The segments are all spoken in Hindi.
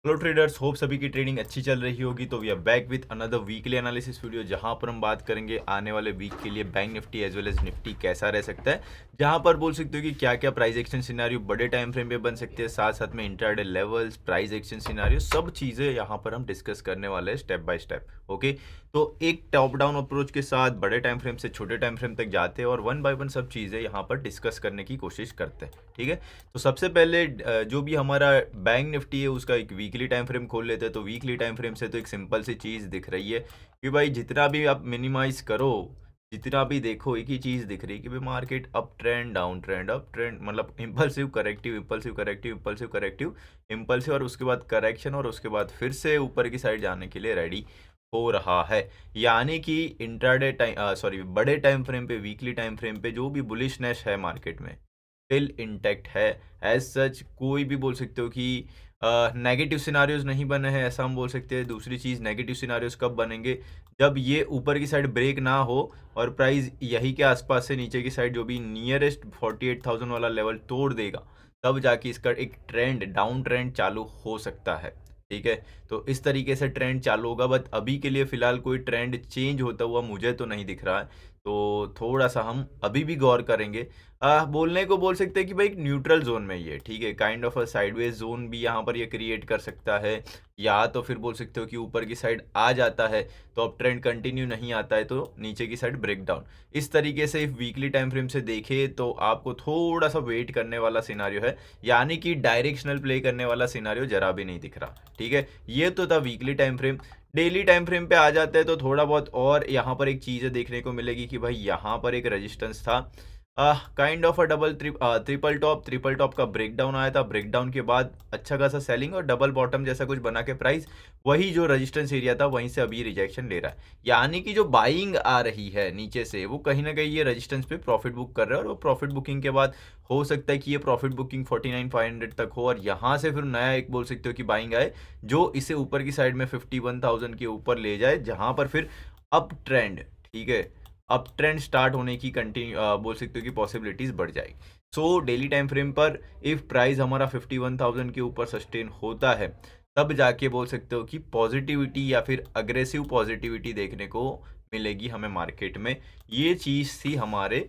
हेलो ट्रेडर्स, होप सभी की ट्रेडिंग अच्छी चल रही होगी। तो we are back with another weekly analysis video, जहां पर हम बात करेंगे आने वाले वीक के लिए bank Nifty as well as Nifty कैसा रह सकता है। जहां पर बोल सकते हो कि क्या क्या प्राइस एक्शन सिनारियो बड़े टाइम फ्रेम पे बन सकते हैं, साथ साथ में intraday levels, price action scenario, सब चीज़ें यहाँ पर हम डिस्कस करने वाले हैं स्टेप बाय स्टेप। ओके, तो एक टॉप डाउन अप्रोच के साथ बड़े टाइम फ्रेम से छोटे टाइम फ्रेम तक जाते हैं और वन बाय वन सब चीज़ें यहाँ पर डिस्कस करने की कोशिश करते हैं। ठीक है, तो सबसे पहले जो भी हमारा बैंक निफ्टी है उसका एक वीकली टाइम फ्रेम खोल लेते हैं। तो वीकली टाइम फ्रेम से तो एक सिंपल सी चीज़ दिख रही है कि भाई जितना भी आप मिनिमाइज करो, जितना भी देखो, एक ही चीज़ दिख रही है कि भाई market up trend down trend up trend, मतलब impulsive corrective impulsive corrective impulsive corrective impulsive, और उसके बाद करेक्शन, और उसके बाद फिर से ऊपर की साइड जाने के लिए रेडी हो रहा है। यानी कि इंट्राडे टाइम सॉरी बड़े टाइम फ्रेम पे, वीकली टाइम फ्रेम पे जो भी बुलिशनेस है मार्केट में स्टिल इंटैक्ट है। एज सच कोई भी बोल सकते हो कि नेगेटिव सिनारियोज नहीं बने हैं, ऐसा हम बोल सकते हैं। दूसरी चीज़, नेगेटिव सिनारियोज कब बनेंगे? जब ये ऊपर की साइड ब्रेक ना हो और प्राइस यही के आसपास से नीचे की साइड जो भी नियरेस्ट 48,000 वाला लेवल तोड़ देगा, तब जाके इसका एक ट्रेंड, डाउन ट्रेंड चालू हो सकता है। ठीक है, तो इस तरीके से ट्रेंड चालू होगा। बट अभी के लिए फिलहाल कोई ट्रेंड चेंज होता हुआ मुझे तो नहीं दिख रहा है, तो थोड़ा सा हम अभी भी गौर करेंगे। बोलने को बोल सकते हैं कि भाई एक न्यूट्रल जोन में ये, ठीक है, kind of a sideways zone भी यहाँ पर ये क्रिएट कर सकता है। या तो फिर बोल सकते हो कि ऊपर की साइड आ जाता है तो अब ट्रेंड कंटिन्यू नहीं आता है तो नीचे की साइड ब्रेक डाउन। इस तरीके से वीकली टाइम फ्रेम से देखे तो आपको थोड़ा सा वेट करने वाला सिनारियो है, यानी कि डायरेक्शनल प्ले करने वाला सिनारियो जरा भी नहीं दिख रहा। ठीक है, ये तो था weekly time frame. Daily time frame पे आ जाते हैं तो थोड़ा बहुत और यहाँ पर एक चीज़ देखने को मिलेगी कि भाई यहाँ पर एक रेजिस्टेंस था, kind of a triple top का ब्रेकडाउन आया था। ब्रेकडाउन के बाद अच्छा खासा सेलिंग और डबल बॉटम जैसा कुछ बना के प्राइस वही जो रेजिस्टेंस एरिया था वहीं से अभी रिजेक्शन ले रहा है। यानी कि जो बाइंग आ रही है नीचे से, वो कहीं ना कहीं ये रेजिस्टेंस पे प्रॉफिट बुक कर रहा है, और वो प्रॉफिट बुकिंग के बाद हो सकता है कि ये प्रॉफिट बुकिंग 49,500 तक हो, और यहाँ से फिर नया एक बोल सकते हो कि बाइंग आए जो इसे ऊपर की साइड में 51,000 के ऊपर ले जाए, जहां पर फिर अप ट्रेंड, ठीक है, अप ट्रेंड स्टार्ट होने की कंटिन्यू बोल सकते हो कि पॉसिबिलिटीज बढ़ जाएगी। सो डेली टाइम फ्रेम पर इफ प्राइस हमारा 51,000 के ऊपर सस्टेन होता है, तब जाके बोल सकते हो कि पॉजिटिविटी या फिर अग्रेसिव पॉजिटिविटी देखने को मिलेगी हमें मार्केट में। ये चीज़ थी हमारे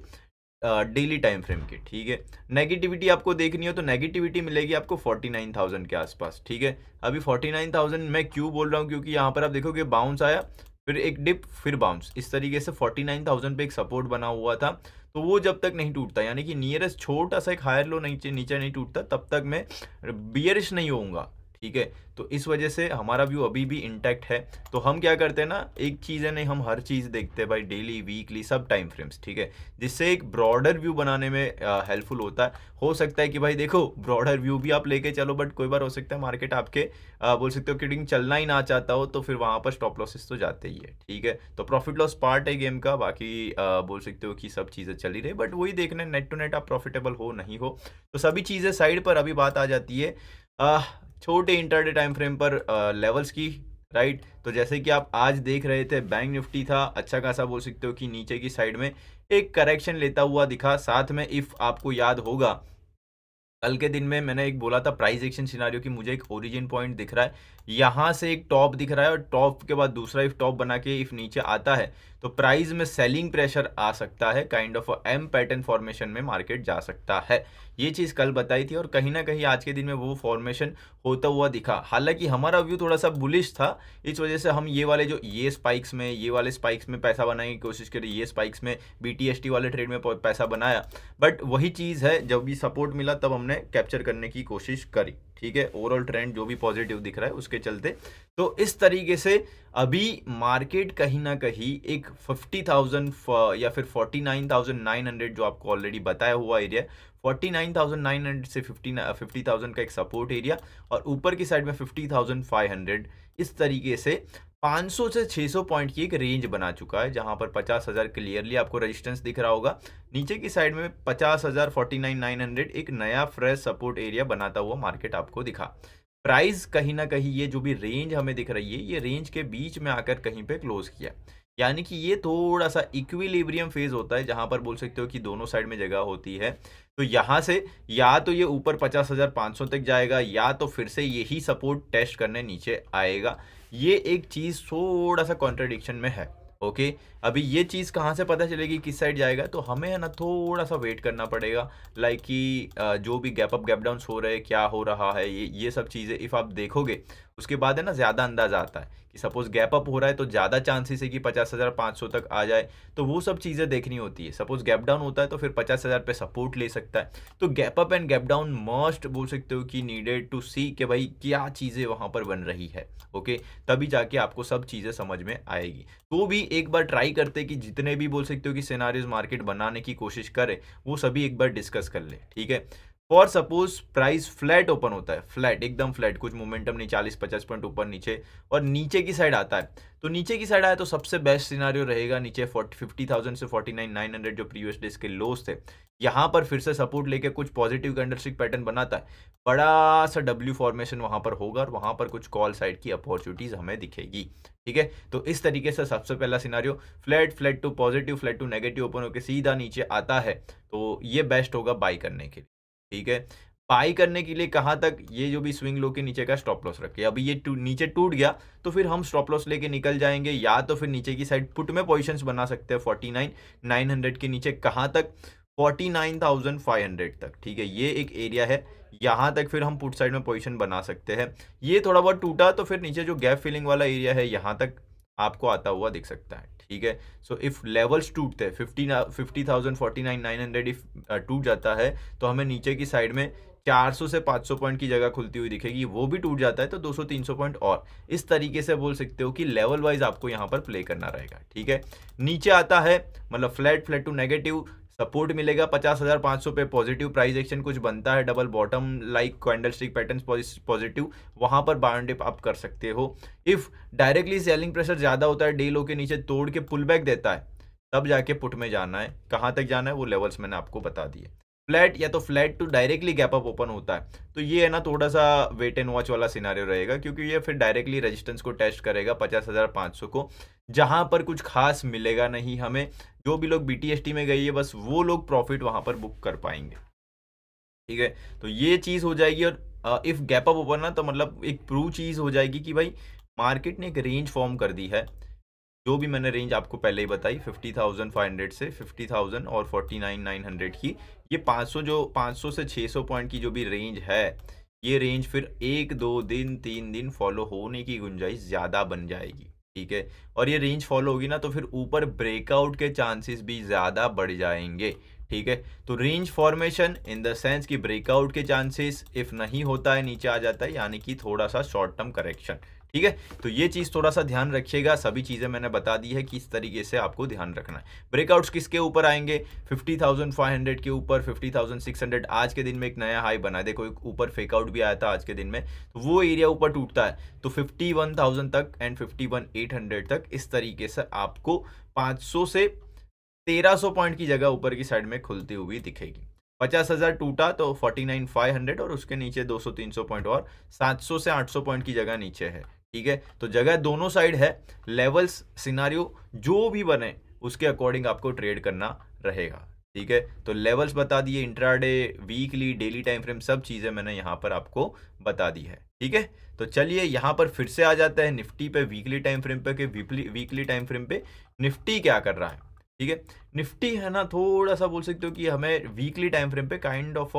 डेली टाइम फ्रेम की। ठीक है, नेगेटिविटी आपको देखनी हो तो नेगेटिविटी मिलेगी आपको 49,000 के आसपास। ठीक है, अभी 49,000 मैं क्यों बोल रहा हूँ, क्योंकि यहाँ पर आप देखोगे बाउंस आया, फिर एक डिप, फिर बाउंस, इस तरीके से 49,000 पे एक सपोर्ट बना हुआ था। तो वो जब तक नहीं टूटता, यानी कि नियरेस्ट छोटा सा एक हायर लो नीचे नीचे नहीं टूटता, तब तक मैं बियरिश नहीं होऊंगा। ठीक है, तो इस वजह से हमारा व्यू अभी भी इंटैक्ट है। तो हम क्या करते हैं ना, एक चीज़ है नहीं, हम हर चीज़ देखते हैं भाई, डेली वीकली सब टाइम फ्रेम्स। ठीक है, जिससे एक ब्रॉडर व्यू बनाने में हेल्पफुल होता है। हो सकता है कि भाई देखो ब्रॉडर व्यू भी आप लेके चलो, बट कोई बार हो सकता है मार्केट आपके बोल सकते हो ट्रेडिंग चलना ही ना चाहता हो, तो फिर वहाँ पर स्टॉप लॉसेस तो जाते ही है। ठीक है, तो प्रॉफिट लॉस पार्ट है गेम का, बाकी बोल सकते हो कि सब चीज़ें चल ही रही, बट वही देखना नेट टू नेट आप प्रॉफिटेबल हो नहीं हो, तो सभी चीज़ें साइड पर। अभी बात आ जाती है छोटे इंटरडे टाइम फ्रेम पर लेवल्स की, राइट। तो जैसे कि आप आज देख रहे थे, बैंक निफ्टी था अच्छा खासा बोल सकते हो कि नीचे की साइड में एक करेक्शन लेता हुआ दिखा। साथ में इफ आपको याद होगा, कल के दिन में मैंने एक बोला था प्राइस एक्शन सिनारियो की, मुझे एक ओरिजिन पॉइंट दिख रहा है, यहाँ से एक टॉप दिख रहा है, और टॉप के बाद दूसरा इफ टॉप बना के इफ नीचे आता है तो प्राइस में सेलिंग प्रेशर आ सकता है, kind of M pattern formation में मार्केट जा सकता है। ये चीज़ कल बताई थी, और कहीं ना कहीं आज के दिन में वो फॉर्मेशन होता हुआ दिखा। हालांकि हमारा व्यू थोड़ा सा बुलिश था, इस वजह से हम ये वाले जो ये वाले स्पाइक्स में पैसा बनाने की कोशिश करी, ये स्पाइक्स में BTST वाले ट्रेड में पैसा बनाया। बट वही चीज़ है, जब भी सपोर्ट मिला तब हमने कैप्चर करने की कोशिश करी। ठीक है, ओवरऑल ट्रेंड जो भी पॉजिटिव दिख रहा है उसके चलते। तो इस तरीके से अभी मार्केट कहीं ना कहीं एक 50,000 या फिर 49,900 जो आपको ऑलरेडी बताया हुआ एरिया, 49,900 से 50,000 का एक सपोर्ट एरिया, और ऊपर की साइड में 50,500, इस तरीके से 500 से 600 पॉइंट की एक रेंज बना चुका है, जहां पर 50,000 क्लियरली आपको रेजिस्टेंस दिख रहा होगा। नीचे की साइड में 50,000 49,900 एक नया फ्रेश सपोर्ट एरिया बनाता हुआ मार्केट आपको दिखा। प्राइस कहीं ना कहीं ये जो भी रेंज हमें दिख रही है, ये रेंज के बीच में आकर कहीं पे क्लोज किया। यानी कि ये थोड़ा सा इक्विलिब्रियम फेज होता है जहां पर बोल सकते हो कि दोनों साइड में जगह होती है। तो यहाँ से या तो ये ऊपर 50,500 तक जाएगा या तो फिर से यही सपोर्ट टेस्ट करने नीचे आएगा। ये एक चीज थोड़ा सा कॉन्ट्रडिक्शन में है। ओके, अभी ये चीज कहाँ से पता चलेगी किस साइड जाएगा, तो हमें है ना थोड़ा सा वेट करना पड़ेगा। लाइक कि जो भी गैप अप गैप डाउन हो रहे हैं, क्या हो रहा है, ये सब चीजें इफ आप देखोगे उसके बाद है ना ज़्यादा अंदाजा आता है कि सपोज गैप अप हो रहा है तो ज़्यादा चांसेस है कि 50,500 तक आ जाए। तो वो सब चीज़ें देखनी होती है। सपोज गैप डाउन होता है तो फिर 50,000 पे सपोर्ट ले सकता है। तो gap up and gap down must बोल सकते हो कि नीडेड टू सी कि भाई क्या चीज़ें वहाँ पर बन रही है। ओके, तभी जाके आपको सब चीज़ें समझ में आएगी। तो भी एक बार ट्राई करते कि जितने भी बोल सकते हो कि सिनारियोज मार्केट बनाने की कोशिश करे वो सभी एक बार डिस्कस कर ले। ठीक है, for suppose price flat open होता है, फ्लैट एकदम फ्लैट, कुछ मोमेंटम नहीं, 40-50 पॉइंट ऊपर नीचे, और नीचे की साइड आता है। तो नीचे की साइड आया तो सबसे बेस्ट सिनारियो रहेगा नीचे 50,000 से 49,900 जो प्रीवियस डेज के लोस थे, यहाँ पर फिर से सपोर्ट लेके कुछ पॉजिटिव कैंडलस्टिक पैटर्न बनाता है, बड़ा सा डब्ल्यू फॉर्मेशन वहां पर होगा और वहां पर कुछ कॉल साइड की अपॉर्चुनिटीज हमें दिखेगी। ठीक है, तो इस तरीके से सबसे पहला scenario flat, flat to positive, flat to negative open होकर सीधा नीचे आता है तो ये बेस्ट होगा बाई करने के लिए। ठीक है, बाई करने के लिए कहाँ तक, ये जो भी स्विंग लो के नीचे का स्टॉप लॉस रखे, अभी ये नीचे टूट गया तो फिर हम स्टॉप लॉस लेके निकल जाएंगे, या तो फिर नीचे की साइड पुट में पोजीशंस बना सकते हैं 49,900 के नीचे, कहाँ तक 49,500 तक। ठीक है, ये एक एरिया है, यहाँ तक फिर हम पुट साइड में पोजीशन बना सकते हैं। ये थोड़ा बहुत टूटा तो फिर नीचे जो गैप फिलिंग वाला एरिया है यहाँ तक आपको आता हुआ दिख सकता है। ठीक है, सो इफ लेवल्स टूटते हैं 50,000 49,900 इफ टूट जाता है तो हमें नीचे की साइड में 400 से 500 पॉइंट की जगह खुलती हुई दिखेगी। वो भी टूट जाता है तो 200-300 पॉइंट, और इस तरीके से बोल सकते हो कि लेवल वाइज आपको यहाँ पर प्ले करना रहेगा। ठीक है, नीचे आता है मतलब flat, flat to negative, support मिलेगा 50,500 पे, पॉजिटिव प्राइस एक्शन कुछ बनता है, double bottom like candlestick pattern positive, वहां पर बाउंड डिप आप कर सकते हो। इफ डायरेक्टली सेलिंग प्रेशर ज्यादा होता है, डे लो के नीचे तोड़ के पुल बैक देता है, तब जाके पुट में जाना है। कहां तक जाना है वो लेवल्स मैंने आपको बता दिए। फ्लैट या तो flat to directly gap up open होता है तो ये है ना थोड़ा सा वेट एंड वॉच वाला सिनारियो रहेगा, क्योंकि ये फिर डायरेक्टली रेजिस्टेंस को टेस्ट करेगा 50,500 को, जहां पर कुछ खास मिलेगा नहीं हमें। जो भी लोग BTST में गई है बस वो लोग प्रॉफिट वहां पर बुक कर पाएंगे। ठीक है, तो ये चीज हो जाएगी। और इफ गैप अप ओपन ना तो मतलब एक प्रूव चीज हो जाएगी कि भाई मार्केट ने एक रेंज फॉर्म कर दी है, जो भी मैंने रेंज आपको पहले ही बताई 50,500 से 50,000 और 49,900 की, ये 500 जो 500 से 600 पॉइंट की जो भी रेंज है, ये रेंज फिर 1 2 दिन 3 दिन फॉलो होने की गुंजाइश ज़्यादा बन जाएगी। ठीक है, और ये रेंज फॉलो होगी ना तो फिर ऊपर ब्रेकआउट के चांसेस भी ज़्यादा बढ़ जाएंगे। ठीक है, तो range formation in the sense कि ब्रेकआउट के चांसेस इफ नहीं होता है नीचे आ जाता है, यानी कि थोड़ा सा शॉर्ट टर्म करेक्शन। ठीक है, तो ये चीज थोड़ा सा ध्यान रखिएगा। सभी चीजें मैंने बता दी है कि इस तरीके से आपको ध्यान रखना है। ब्रेकआउट्स किसके ऊपर आएंगे, 50,500 के ऊपर, 50,600 आज के दिन में एक नया हाई बना, देखो एक ऊपर फेकआउट भी आया था आज के दिन में, तो वो एरिया ऊपर टूटता है तो 51,000 तक एंड 51,800 तक, इस तरीके से आपको 500 से 1,300 पॉइंट की जगह ऊपर की साइड में खुलती हुई दिखेगी। 50,000 टूटा तो 49,500 और उसके नीचे 200-300 पॉइंट और 700 से 800 पॉइंट की जगह नीचे है। ठीक है, तो जगह दोनों साइड है। लेवल्स सिनारियो जो भी बने उसके अकॉर्डिंग आपको ट्रेड करना रहेगा। ठीक है, तो लेवल्स बता दिए, intraday, weekly, daily time frame, सब चीजें मैंने यहाँ पर आपको बता दी है। ठीक है, तो चलिए यहाँ पर फिर से आ जाता है निफ्टी पे, वीकली टाइम फ्रेम पे, कि वीकली टाइम फ्रेम पे निफ्टी क्या कर रहा है। ठीक है, निफ्टी है ना थोड़ा सा बोल सकते हो कि हमें वीकली टाइम फ्रेम पे काइंड ऑफ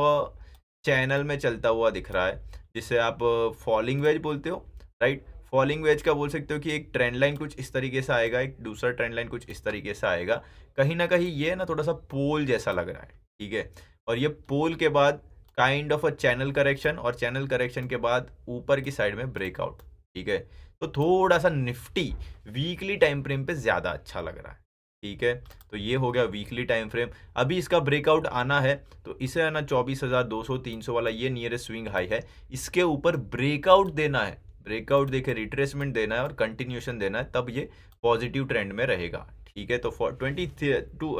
चैनल में चलता हुआ दिख रहा है, जिसे आप फॉलिंग वेज बोलते हो, राइट। फॉलिंग वेज का बोल सकते हो कि एक ट्रेंड लाइन कुछ इस तरीके से आएगा, एक दूसरा ट्रेंड लाइन कुछ इस तरीके से आएगा, कहीं ना कहीं ये ना थोड़ा सा पोल जैसा लग रहा है। ठीक है, और ये पोल के बाद kind of a channel correction, और चैनल करेक्शन के बाद ऊपर की साइड में ब्रेकआउट। ठीक है, तो थोड़ा सा निफ्टी वीकली टाइम फ्रेम पे ज्यादा अच्छा लग रहा है। ठीक है, तो ये हो गया वीकली टाइम फ्रेम। अभी इसका ब्रेकआउट आना है तो इसे है ना 24,200-300 वाला ये नियरेस्ट स्विंग हाई है, इसके ऊपर ब्रेकआउट देना है, ब्रेकआउट देके रिट्रेसमेंट देना है और कंटिन्यूशन देना है, तब ये पॉजिटिव ट्रेंड में रहेगा। ठीक है, तो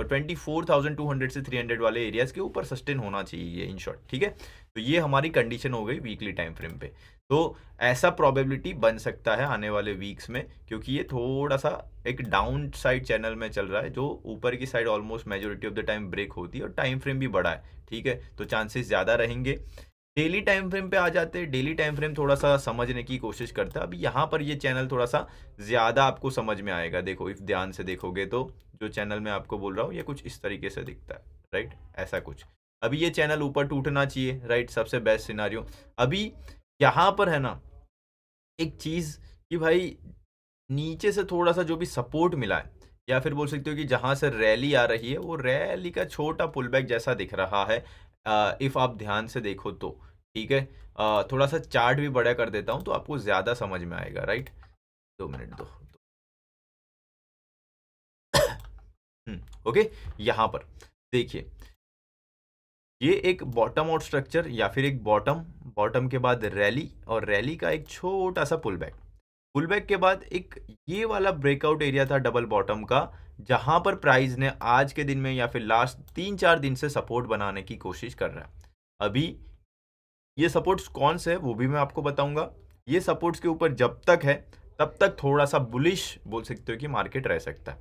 24,200 से 300 वाले एरियाज के ऊपर सस्टेन होना चाहिए इन शॉर्ट। ठीक है, तो ये हमारी कंडीशन हो गई वीकली टाइम फ्रेम पे। तो ऐसा प्रोबेबिलिटी बन सकता है आने वाले वीक्स में, क्योंकि ये थोड़ा सा एक डाउन साइड चैनल में चल रहा है, जो ऊपर की side almost majority of the time break होती है और टाइम फ्रेम भी बड़ा है, ठीक है, तो चांसेस ज़्यादा रहेंगे। डेली टाइम फ्रेम पे आ जाते हैं। डेली टाइम फ्रेम थोड़ा सा समझने की कोशिश करता है। अभी यहाँ पर ये चैनल थोड़ा सा ज़्यादा आपको समझ में आएगा। देखो, इफ ध्यान से देखोगे तो जो चैनल मैं आपको बोल रहा हूँ ये कुछ इस तरीके से दिखता है, राइट, ऐसा कुछ। अभी ये चैनल ऊपर टूटना चाहिए, राइट, सबसे बेस्ट सिनारियो। अभी यहाँ पर है ना एक चीज़ कि भाई नीचे से थोड़ा सा जो भी सपोर्ट मिला है, या फिर बोल सकते हो कि जहां से रैली आ रही है वो रैली का छोटा पुल बैक जैसा दिख रहा है, इफ आप ध्यान से देखो तो, ठीक है। थोड़ा सा चार्ट भी बड़ा कर देता हूं तो आपको ज्यादा समझ में आएगा, राइट। 2 मिनट दो। ओके, यहाँ पर देखिए, ये एक बॉटम आउट स्ट्रक्चर या फिर एक बॉटम, बॉटम के बाद रैली, और रैली का एक छोटा सा पुल बैक। पुल बैक के बाद एक ये वाला ब्रेकआउट एरिया था डबल बॉटम का, जहां पर प्राइस ने आज के दिन में या फिर लास्ट 3-4 दिन से सपोर्ट बनाने की कोशिश कर रहा है। अभी ये सपोर्ट्स कौन से है वो भी मैं आपको बताऊंगा। ये सपोर्ट्स के ऊपर जब तक है तब तक थोड़ा सा बुलिश बोल सकते हो कि मार्केट रह सकता है।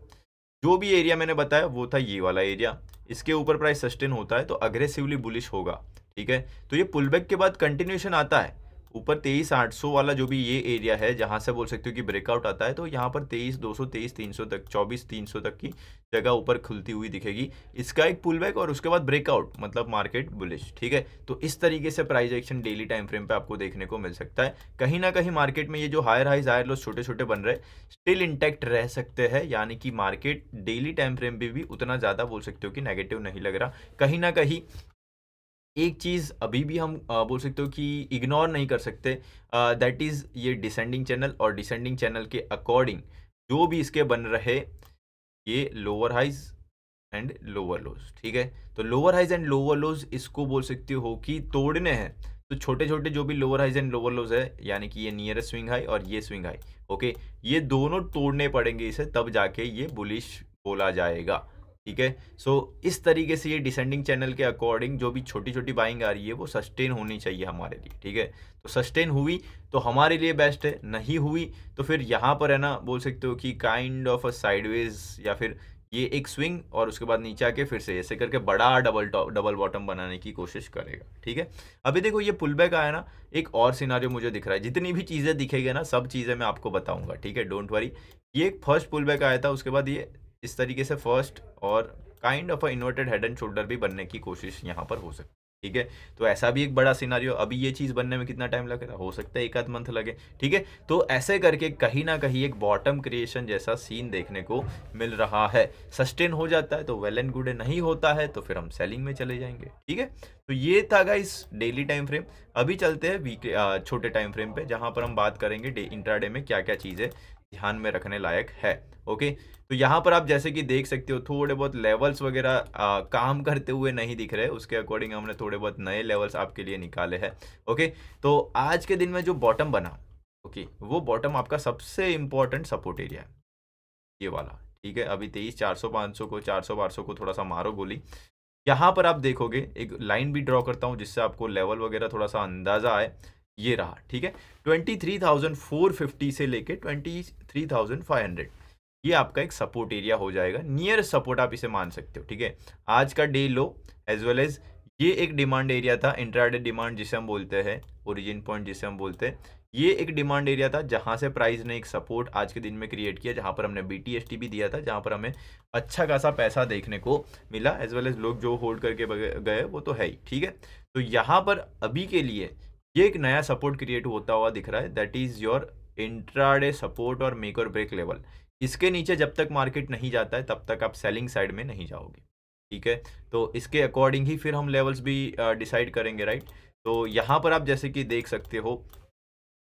जो भी एरिया मैंने बताया वो था ये वाला एरिया, इसके ऊपर प्राइस सस्टेन होता है तो अग्रेसिवली बुलिश होगा, ठीक है। तो ये पुलबैक के बाद कंटिन्यूशन आता है ऊपर 23,800 वाला, जो भी ये एरिया है जहां से बोल सकते हो कि ब्रेकआउट आता है, तो यहाँ पर 23,200 23,300 तक 24,300 तक की जगह ऊपर खुलती हुई दिखेगी। इसका एक पुलबैक और उसके बाद ब्रेकआउट, मतलब मार्केट बुलिश, ठीक है। तो इस तरीके से price action daily time frame पे आपको देखने को मिल सकता है। कहीं ना कहीं मार्केट में ये जो हायर हाइज हायर लोस छोटे छोटे बन रहे स्टिल इंटैक्ट रह सकते हैं, यानी कि मार्केट डेली टाइम फ्रेम पे भी उतना ज़्यादा बोल सकते हो कि नेगेटिव नहीं लग रहा। कहीं ना कहीं एक चीज़ अभी भी हम बोल सकते हो कि इग्नोर नहीं कर सकते, दैट इज़ ये डिसेंडिंग चैनल, और डिसेंडिंग चैनल के अकॉर्डिंग जो भी इसके बन रहे ये lower highs and lower lows, ठीक है। तो lower highs and lower lows इसको बोल सकते हो कि तोड़ने हैं, तो छोटे छोटे जो भी lower highs and lower lows है, यानी कि ये नियरेस्ट स्विंग हाई और ये स्विंग हाई, ओके, ये दोनों तोड़ने पड़ेंगे इसे, तब जाके ये बुलिश बोला जाएगा, ठीक है। सो इस तरीके से ये डिसेंडिंग चैनल के अकॉर्डिंग जो भी छोटी छोटी बाइंग आ रही है वो सस्टेन होनी चाहिए हमारे लिए, ठीक है। तो सस्टेन हुई तो हमारे लिए बेस्ट है, नहीं हुई तो फिर यहाँ पर है ना बोल सकते हो कि काइंड ऑफ अ साइडवेज, या फिर ये एक स्विंग और उसके बाद नीचे आके फिर से ऐसे करके बड़ा डबल बॉटम बनाने की कोशिश करेगा, ठीक है। अभी देखो ये पुल बैक आया ना, एक और सिनारियो मुझे दिख रहा है। जितनी भी चीज़ें दिखेगी ना सब चीज़ें मैं आपको बताऊंगा, ठीक है, डोंट वरी। ये एक फर्स्ट पुल बैक आया था, उसके बाद ये इस तरीके से फर्स्ट और kind of a inverted head and shoulder भी बनने की कोशिश यहाँ पर हो सकती है, ठीक है। तो ऐसा भी एक बड़ा सिनारियो। अभी ये चीज़ बनने में कितना टाइम लगेगा, हो सकता है 1 आध मंथ लगे, ठीक है। तो ऐसे करके कहीं ना कहीं एक बॉटम क्रिएशन जैसा सीन देखने को मिल रहा है। सस्टेन हो जाता है तो वेल एंड गुड है, नहीं होता है तो फिर हम सेलिंग में चले जाएंगे, ठीक है। तो ये था गाइस डेली टाइम फ्रेम। अभी चलते हैं वीकली छोटे टाइम फ्रेम पे, जहां पर हम बात करेंगे इंट्राडे में क्या क्या चीज़ें ध्यान में रखने लायक है, ओके। तो यहाँ पर आप जैसे कि देख सकते हो थोड़े बहुत लेवल्स वगैरह काम करते हुए नहीं दिख रहे, उसके अकॉर्डिंग हमने थोड़े बहुत नए लेवल्स आपके लिए निकाले हैं, ओके। तो आज के दिन में जो बॉटम बना, ओके, वो बॉटम आपका सबसे इंपॉर्टेंट सपोर्ट एरिया है, ये वाला, ठीक है। अभी 23,400 500 को 400 को थोड़ा सा मारो गोली। यहाँ पर आप देखोगे एक लाइन भी ड्रॉ करता हूँ जिससे आपको लेवल वगैरह थोड़ा सा अंदाजा आए। ये रहा, ठीक है, 23,450 से लेके 23,500, ये आपका एक सपोर्ट एरिया हो जाएगा, नियर सपोर्ट आप इसे मान सकते हो, ठीक है। आज का day low as well as ये एक डिमांड एरिया था, इंट्राडे डिमांड जिसे हम बोलते हैं, ओरिजिन पॉइंट जिसे हम बोलते हैं, ये एक डिमांड एरिया था जहां से प्राइस ने एक सपोर्ट आज के दिन में क्रिएट किया, जहां पर हमने BTST भी दिया था, जहां पर हमें अच्छा खासा पैसा देखने को मिला, एज वेल एज लोग जो होल्ड करके गए वो तो है ही, ठीक है। तो यहाँ पर अभी के लिए ये एक नया सपोर्ट क्रिएट होता हुआ दिख रहा है, that is your intraday support और मेक और ब्रेक लेवल। इसके नीचे जब तक मार्केट नहीं जाता है तब तक आप सेलिंग साइड में नहीं जाओगे, ठीक है। तो इसके अकॉर्डिंग ही फिर हम लेवल्स भी डिसाइड करेंगे, राइट। तो यहाँ पर आप जैसे कि देख सकते हो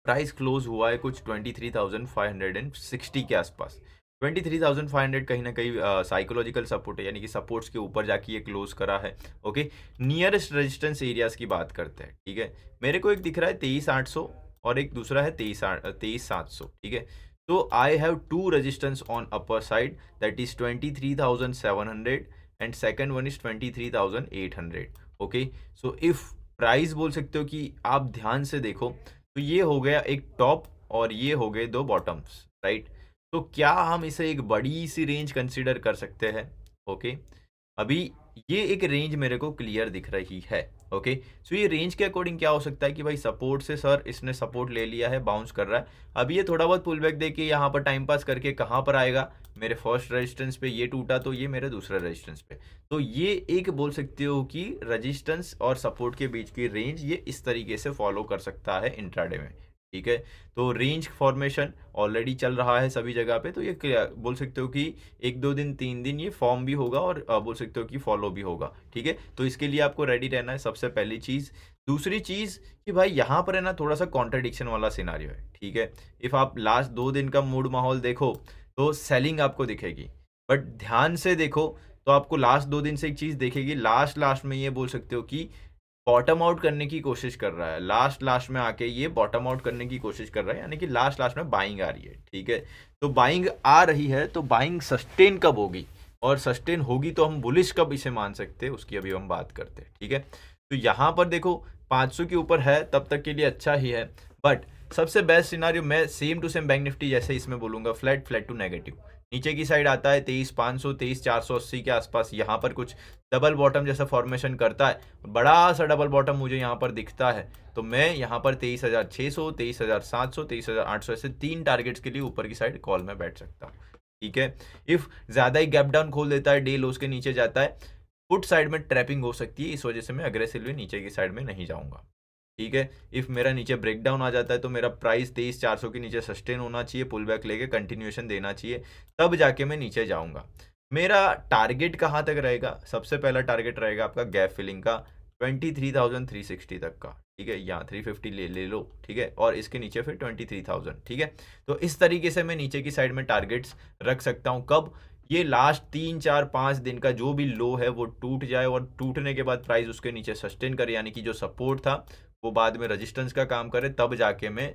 प्राइस क्लोज हुआ है कुछ 23,560 के आसपास। 23,500 कहीं ना कहीं साइकोलॉजिकल सपोर्ट है, यानी कि सपोर्ट्स के ऊपर जाके ये क्लोज करा है, ओके। नियरेस्ट रेजिस्टेंस एरियाज की बात करते हैं, ठीक है। मेरे को एक दिख रहा है 23,800 और एक दूसरा है 23,700, ठीक है। तो I have two resistance on upper side, that is 23,700 and second one is 23,800, okay. So if price बोल सकते हो कि आप ध्यान से देखो तो ये हो गया एक टॉप और ये हो गए दो बॉटम्स, राइट। तो क्या हम इसे एक बड़ी सी रेंज कंसीडर कर सकते हैं? ओके, अभी ये एक रेंज मेरे को क्लियर दिख रही है। ओके, सो ये रेंज के अकॉर्डिंग क्या हो सकता है कि भाई सपोर्ट से सर इसने सपोर्ट ले लिया है, बाउंस कर रहा है। अब ये थोड़ा बहुत पुल बैक देके यहाँ पर टाइम पास करके कहाँ पर आएगा, मेरे फर्स्ट रेजिस्टेंस पे ये टूटा तो ये मेरे दूसरे रेजिस्टेंस पे। तो ये एक बोल सकते हो कि रेजिस्टेंस और सपोर्ट के बीच की रेंज ये इस तरीके से फॉलो कर सकता है इंट्राडे में, ठीक है। तो रेंज फॉर्मेशन ऑलरेडी चल रहा है सभी जगह पे, तो ये बोल सकते हो कि 1-2 दिन 3 दिन ये फॉर्म भी होगा और बोल सकते हो कि फॉलो भी होगा, ठीक है। तो इसके लिए आपको रेडी रहना है, सबसे पहली चीज़। दूसरी चीज़ कि भाई यहाँ पर है ना थोड़ा सा कॉन्ट्रडिक्शन वाला सिनारियो है, ठीक है। इफ़ आप लास्ट 2 दिन का मूड माहौल देखो तो सेलिंग आपको दिखेगी, बट ध्यान से देखो तो आपको लास्ट 2 दिन से एक चीज़ दिखेगी, लास्ट लास्ट में ये बोल सकते हो कि बॉटम आउट करने की कोशिश कर रहा है, लास्ट लास्ट में आके ये बॉटम आउट करने की कोशिश कर रहा है, यानी कि लास्ट लास्ट में बाइंग आ रही है, ठीक है। तो बाइंग आ रही है तो बाइंग सस्टेन कब होगी, और सस्टेन होगी तो हम बुलिश कब इसे मान सकते हैं, उसकी अभी हम बात करते हैं, ठीक है। तो यहाँ पर देखो 500 के ऊपर है तब तक के लिए अच्छा ही है, बट सबसे बेस्ट सिनारियो मैं same to same bank Nifty जैसे इसमें बोलूंगा, फ्लैट फ्लैट टू नेगेटिव। नीचे की साइड आता है 23,500 23,480 के आसपास, यहाँ पर कुछ डबल बॉटम जैसा फॉर्मेशन करता है, बड़ा सा डबल बॉटम मुझे यहाँ पर दिखता है, तो मैं यहाँ पर 23,600 23,700 23,800 ऐसे 3 टारगेट्स के लिए ऊपर की साइड कॉल में बैठ सकता हूँ, ठीक है। इफ ज़्यादा ही गैप डाउन खोल देता है, डे लोस के नीचे जाता है, पुट साइड में ट्रैपिंग हो सकती है, इस वजह से मैं अग्रेसिवली नीचे की साइड में नहीं जाऊँगा, ठीक है। इफ मेरा नीचे ब्रेक डाउन आ जाता है तो मेरा प्राइस 23,400 के नीचे सस्टेन होना चाहिए, पुल बैक लेके कंटिन्यूएशन देना चाहिए, तब जाके मैं नीचे जाऊंगा। मेरा टारगेट कहाँ तक रहेगा? सबसे पहला टारगेट रहेगा आपका गैप फिलिंग का 23,360 तक का, ठीक है। यहाँ 350 ले लो, ठीक है, और इसके नीचे फिर 23,000, ठीक है। तो इस तरीके से मैं नीचे की साइड में टारगेट्स रख सकता हूँ। कब? ये लास्ट 3-4-5 दिन का जो भी लो है वो टूट जाए, और टूटने के बाद प्राइस उसके नीचे सस्टेन करे, यानी कि जो सपोर्ट था वो बाद में रेजिस्टेंस का काम करे, तब जाके मैं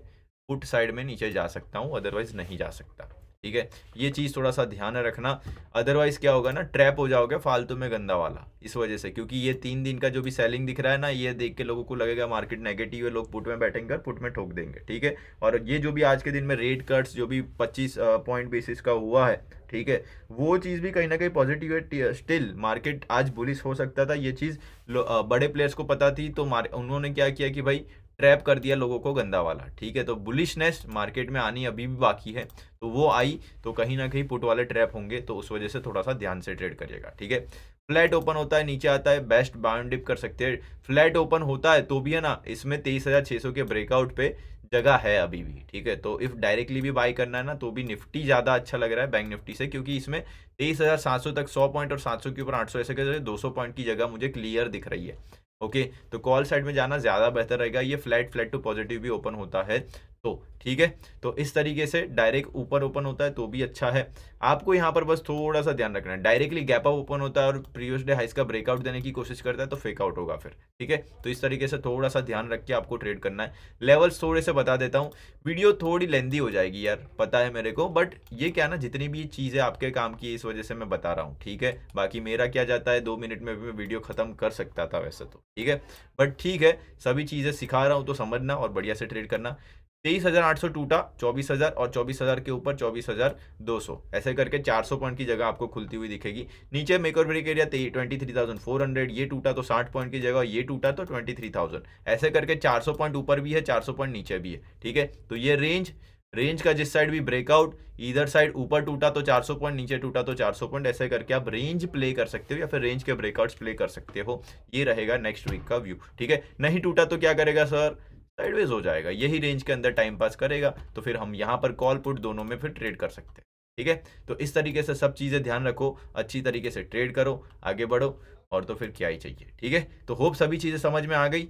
पुट साइड में नीचे जा सकता हूँ, अदरवाइज नहीं जा सकता, ठीक है। ये चीज़ थोड़ा सा ध्यान रखना, अदरवाइज क्या होगा ना, ट्रैप हो जाओगे फालतू में गंदा वाला, इस वजह से। क्योंकि ये 3 दिन का जो भी सेलिंग दिख रहा है ना, ये देख के लोगों को लगेगा मार्केट नेगेटिव है, लोग पुट में बैठेंगे और पुट में ठोक देंगे, ठीक है। और ये जो भी आज के दिन में रेट कट्स जो भी 25 पॉइंट बेसिस का हुआ है, ठीक है, वो चीज़ भी कहीं ना कहीं पॉजिटिव है। स्टिल मार्केट आज बुलिश हो सकता था, ये चीज़ बड़े प्लेयर्स को पता थी, तो उन्होंने क्या किया कि भाई ट्रैप कर दिया लोगों को गंदा वाला, ठीक है। तो बुलिशनेस मार्केट में आनी अभी भी बाकी है, तो वो आई तो कहीं ना कहीं पुट वाले ट्रैप होंगे, तो उस वजह से थोड़ा सा ध्यान से ट्रेड करिएगा, ठीक है। फ्लैट ओपन होता है, नीचे आता है, बेस्ट बाउंड डिप कर सकते हैं। फ्लैट ओपन होता है तो भी है ना, इसमें 23,600 के ब्रेकआउट पे जगह है अभी भी, ठीक है। तो इफ डायरेक्टली भी बाई करना है ना, तो भी निफ्टी ज़्यादा अच्छा लग रहा है बैंक निफ्टी से, क्योंकि इसमें 23,700 तक 100 पॉइंट और 700 के ऊपर 800 ऐसे करके 200 पॉइंट की जगह मुझे क्लियर दिख रही है। ओके, तो कॉल साइड में जाना ज़्यादा बेहतर रहेगा। ये फ्लैट टू पॉजिटिव भी ओपन होता है तो, ठीक है। तो इस तरीके से डायरेक्ट ऊपर ओपन होता है तो भी अच्छा है। आपको यहाँ पर बस थोड़ा सा ध्यान रखना है, डायरेक्टली गैप अप ओपन होता है और प्रीवियस डे हाइस का ब्रेकआउट देने की कोशिश करता है तो फेक आउट होगा फिर, ठीक है। तो इस तरीके से थोड़ा सा ध्यान रख के आपको ट्रेड करना है। लेवल्स थोड़े से बता देता हूँ, वीडियो थोड़ी लेंदी हो जाएगी यार, पता है मेरे को, बट ये क्या ना, जितनी भी चीज़ें आपके काम की इस वजह से मैं बता रहा हूँ, ठीक है। बाकी मेरा क्या जाता है, 2 मिनट में भी मैं वीडियो खत्म कर सकता था वैसे तो, ठीक है, बट ठीक है, सभी चीज़ें सिखा रहा हूँ तो समझना और बढ़िया से ट्रेड करना। 23,800 टूटा, 24,000 और 24,000 के ऊपर 24,200 ऐसे करके 400 पॉइंट की जगह आपको खुलती हुई दिखेगी। नीचे मेक और ब्रेक एरिया 23,400, ये टूटा तो 60 पॉइंट की जगह ये टूटा तो 23,000, ऐसे करके 400 पॉइंट ऊपर भी है, 400 पॉइंट नीचे भी है, ठीक है। तो ये रेंज का जिस साइड भी ब्रेकआउट, इधर साइड ऊपर टूटा तो 400 पॉइंट, नीचे टूटा तो 400 पॉइंट, ऐसे करके आप रेंज प्ले कर सकते हो या फिर रेंज के ब्रेकआउट्स प्ले कर सकते हो। ये रहेगा नेक्स्ट वीक का व्यू, ठीक है। नहीं टूटा तो क्या करेगा सर, साइडवेज हो जाएगा, यही रेंज के अंदर टाइम पास करेगा, तो फिर हम यहाँ पर कॉल पुट दोनों में फिर ट्रेड कर सकते हैं, ठीक है। तो इस तरीके से सब चीज़ें ध्यान रखो, अच्छी तरीके से ट्रेड करो, आगे बढ़ो, और तो फिर क्या ही चाहिए, ठीक है। तो होप सभी चीज़ें समझ में आ गई।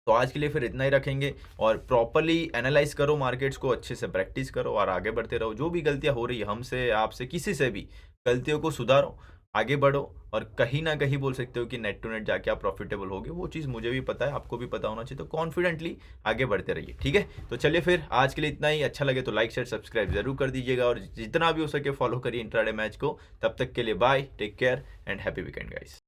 तो आज के लिए फिर इतना ही रखेंगे, और प्रॉपरली एनालाइज करो मार्केट्स को, अच्छे से प्रैक्टिस करो और आगे बढ़ते रहो। जो भी गलतियां हो रही है हमसे, आपसे, किसी से भी, गलतियों को सुधारो, आगे बढ़ो, और कहीं ना कहीं बोल सकते हो कि नेट टू नेट जाके आप प्रॉफिटेबल होगे। वो चीज़ मुझे भी पता है, आपको भी पता होना चाहिए, तो कॉन्फिडेंटली आगे बढ़ते रहिए, ठीक है। तो चलिए फिर आज के लिए इतना ही। अच्छा लगे तो लाइक शेयर सब्सक्राइब जरूर कर दीजिएगा, और जितना भी हो सके फॉलो करिए इंट्राडे मैच को। तब तक के लिए bye, take care and happy weekend guys.